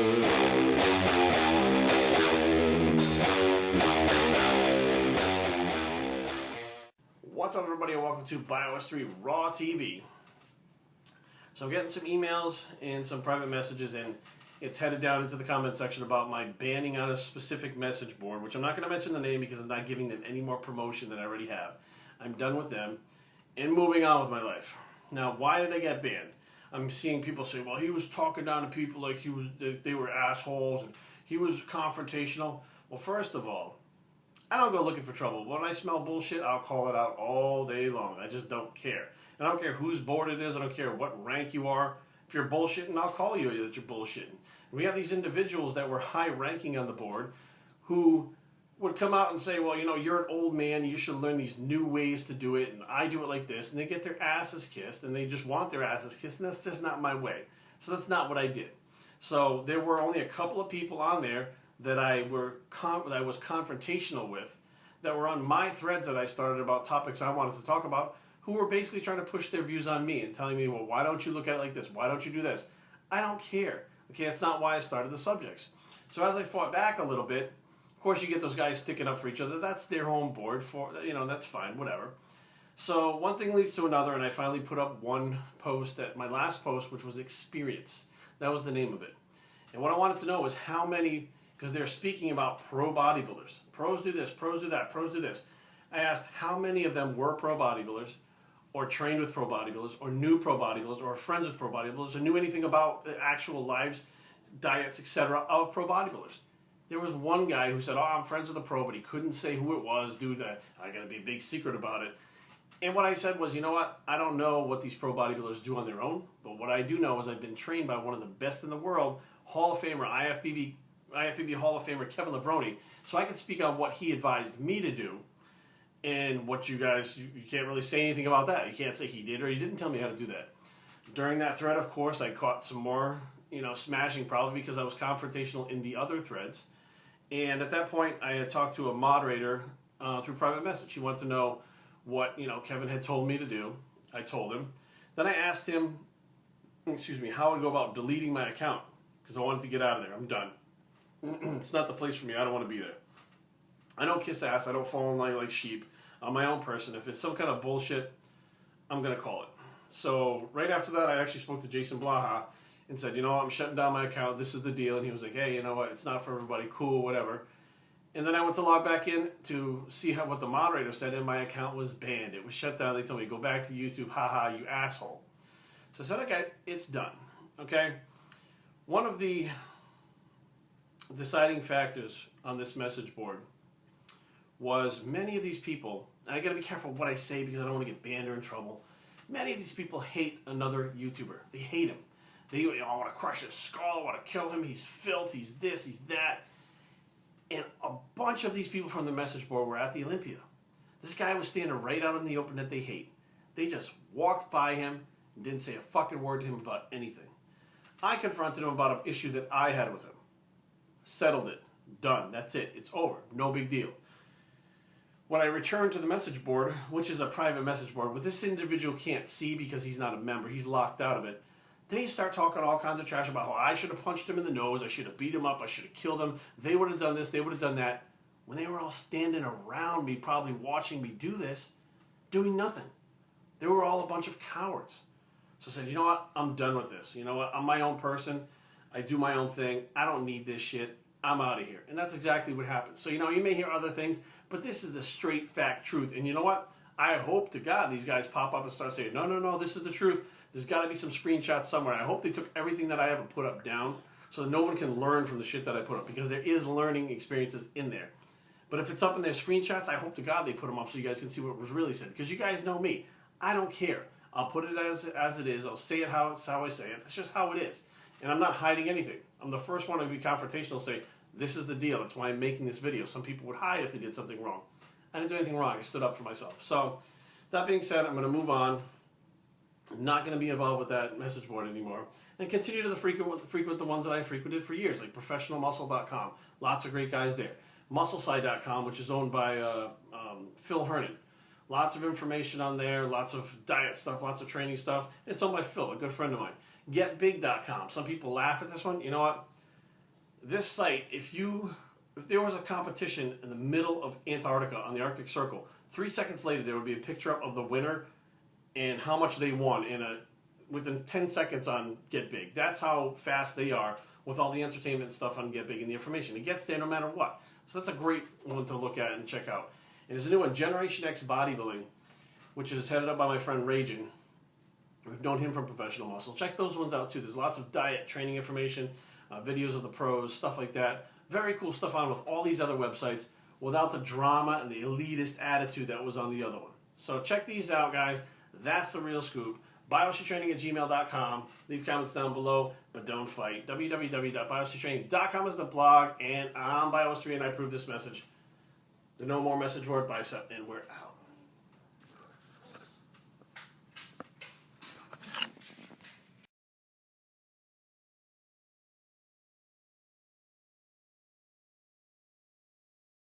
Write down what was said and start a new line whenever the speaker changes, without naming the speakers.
What's up, everybody, and welcome to Bios3 Raw TV. So I'm getting some emails and some private messages, and it's headed down into the comment section about my banning on a specific message board, which I'm not going to mention the name because I'm not giving them any more promotion than I already have. I'm done with them and moving on with my life. Now, why did I get banned? I'm seeing people say, well, he was talking down to people like they were assholes and he was confrontational. Well, first of all, I don't go looking for trouble. When I smell bullshit, I'll call it out all day long. I just don't care. And I don't care whose board it is. I don't care what rank you are. If you're bullshitting, I'll call you that you're bullshitting. And we have these individuals that were high ranking on the board who would come out and say, well, you know, you're an old man, you should learn these new ways to do it, and I do it like this, and they get their asses kissed, and they just want their asses kissed, and that's just not my way. So that's not what I did. So there were only a couple of people on there that I was confrontational with, that were on my threads that I started about topics I wanted to talk about, who were basically trying to push their views on me and telling me, well, why don't you look at it like this? Why don't you do this? I don't care. Okay, that's not why I started the subjects. So as I fought back a little bit, of course you get those guys sticking up for each other. That's their home board, for, you know, that's fine, whatever. So one thing leads to another, and I finally put up one post, that my last post, which was experience. That was the name of it. And what I wanted to know was how many, because they're speaking about pro bodybuilders. Pros do this, pros do that, pros do this. I asked how many of them were pro bodybuilders, or trained with pro bodybuilders, or knew pro bodybuilders, or friends with pro bodybuilders, or knew anything about the actual lives, diets, etc. of pro bodybuilders. There was one guy who said, oh, I'm friends with a pro, but he couldn't say who it was due to, I gotta be a big secret about it. And what I said was, you know what, I don't know what these pro bodybuilders do on their own, but what I do know is I've been trained by one of the best in the world, Hall of Famer, IFBB Hall of Famer Kevin Levrone, so I can speak on what he advised me to do, and what you guys, you can't really say anything about that. You can't say he did or he didn't tell me how to do that. During that thread, of course, I caught some more, you know, smashing, probably because I was confrontational in the other threads. And at that point, I had talked to a moderator through private message. He wanted to know what, you know, Kevin had told me to do. I told him. Then I asked him, how I would go about deleting my account, because I wanted to get out of there. I'm done. It's not the place for me. I don't want to be there. I don't kiss ass. I don't fall in line like sheep. I'm my own person. If it's some kind of bullshit, I'm going to call it. So right after that, I actually spoke to Jason Blaha and said, you know, I'm shutting down my account. This is the deal. And he was like, hey, you know what? It's not for everybody. Cool, whatever. And then I went to log back in to see what the moderator said, and my account was banned. It was shut down. They told me, go back to YouTube. Haha, you asshole. So I said, okay, it's done. Okay? One of the deciding factors on this message board was many of these people, and I got to be careful what I say because I don't want to get banned or in trouble. Many of these people hate another YouTuber. They hate him. They, you know, I want to crush his skull, I want to kill him, he's filth, he's this, he's that. And a bunch of these people from the message board were at the Olympia. This guy was standing right out in the open that they hate. They just walked by him and didn't say a fucking word to him about anything. I confronted him about an issue that I had with him. Settled it. Done. That's it. It's over. No big deal. When I returned to the message board, which is a private message board, what this individual can't see because he's not a member, he's locked out of it, they start talking all kinds of trash about how I should have punched him in the nose, I should have beat him up, I should have killed him, they would have done this, they would have done that, when they were all standing around me, probably watching me do this, doing nothing. They were all a bunch of cowards. So I said, you know what, I'm done with this. You know what, I'm my own person, I do my own thing, I don't need this shit, I'm out of here. And that's exactly what happened. So, you know, you may hear other things, but this is the straight fact truth. And you know what? I hope to God these guys pop up and start saying, no, no, no, this is the truth. There's got to be some screenshots somewhere. I hope they took everything that I ever put up down so that no one can learn from the shit that I put up, because there is learning experiences in there. But if it's up in their screenshots, I hope to God they put them up so you guys can see what was really said. Because you guys know me. I don't care. I'll put it as it is. I'll say it how I say it. That's just how it is. And I'm not hiding anything. I'm the first one to be confrontational, say, this is the deal. That's why I'm making this video. Some people would hide if they did something wrong. I didn't do anything wrong. I stood up for myself. So, that being said, I'm going to move on. I'm not going to be involved with that message board anymore. And continue to frequent the ones that I frequented for years, like professionalmuscle.com. Lots of great guys there. Muscleside.com, which is owned by Phil Hernan. Lots of information on there, lots of diet stuff, lots of training stuff. It's owned by Phil, a good friend of mine. GetBig.com. Some people laugh at this one. You know what? this site, if there was a competition in the middle of Antarctica on the Arctic Circle, 3 seconds later there would be a picture up of the winner and how much they won within 10 seconds on Get Big. That's how fast they are with all the entertainment stuff on Get Big and the information. It gets there no matter what. So that's a great one to look at and check out. And there's a new one, Generation X Bodybuilding, which is headed up by my friend Ragin. We've known him from Professional Muscle. Check those ones out too. There's lots of diet training information, videos of the pros, stuff like that. Very cool stuff on with all these other websites without the drama and the elitist attitude that was on the other one. So check these out, guys. That's the real scoop. biostreettraining@gmail.com. Leave comments down below, but don't fight. www.biostreettraining.com is the blog, and I'm Bios3, and I approve this message. The no more message word, bicep, and we're out.